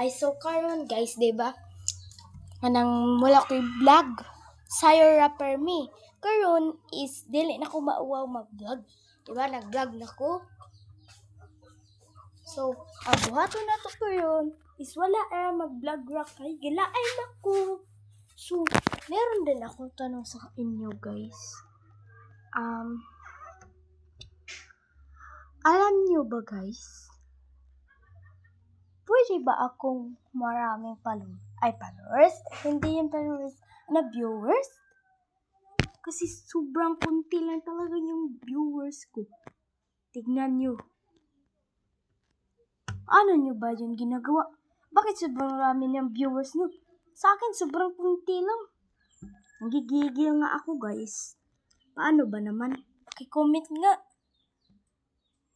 Ay so karon guys, 'di ba? Kanang wala ko'y vlog. Sayo rapper me. Karon is dili na ko mauwaw mag-vlog. 'Di ba? Nag-vlog na ko. So, ang buhaton na to karon is wala mag-vlog ra kay gilaay na ko. So, meron din akong tanong sa inyo guys. Alam niyo ba guys? Pwede ba akong maraming followers? Hindi yung followers, viewers? Kasi sobrang kunti lang talaga yung viewers ko. Tignan nyo. Ano nyo ba yung ginagawa? Bakit sobrang rami ng viewers nyo? Sa akin, sobrang kunti lang. Nagigigil nga ako guys. Paano ba naman? Pakicomment nga.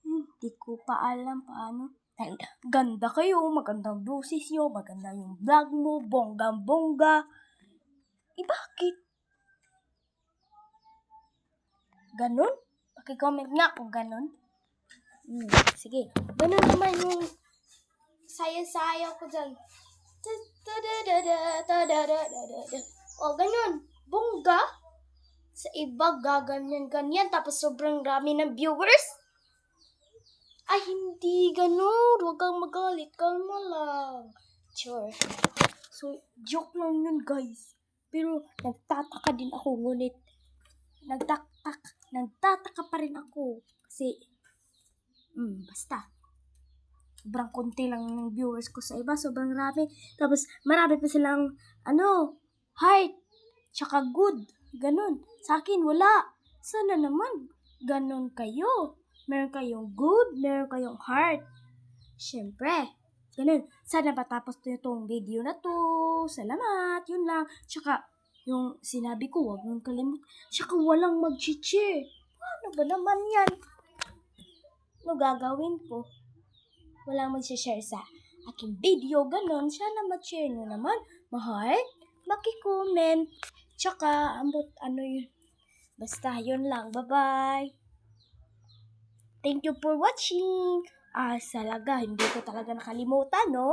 Hindi ko pa alam paano. Ganda kayo, magandang boses nyo, maganda yung vlog mo, bonggang-bongga. Bakit? Ganon? Pakicomment nga kung ganon. Sige, ganon naman yung sayo-sayo ko dyan. O, ganon. Bongga. Sa iba, gaganyan-ganyan, tapos sobrang rami ng viewers. Ay, hindi ganon. Huwag kang magalit. Kalma lang. Sure. So, joke lang yun, guys. Pero, nagtataka din ako. Ngunit, nagtataka pa rin ako. Kasi, basta. Sobrang konti lang ng viewers ko sa iba. Sobrang rami. Tapos, marami pa silang, heart. Tsaka good. Ganon. Sa akin, wala. Sana naman, ganon kayo. Meron kayong good, meron kayong heart. Siyempre, ganun. Sana matapos to itong video na to. Salamat, yun lang. Tsaka, yung sinabi ko, huwag mong kalimut. Tsaka walang mag-share. Paano ba naman yan? Ano gagawin ko? Walang mag-share sa aking video, ganun. Sana mag-share nyo naman. Ma-heart, maki-comment. Tsaka, yun. Basta, yun lang. Bye-bye. Thank you for watching. Salaga, hindi ko talaga nakalimutan, no?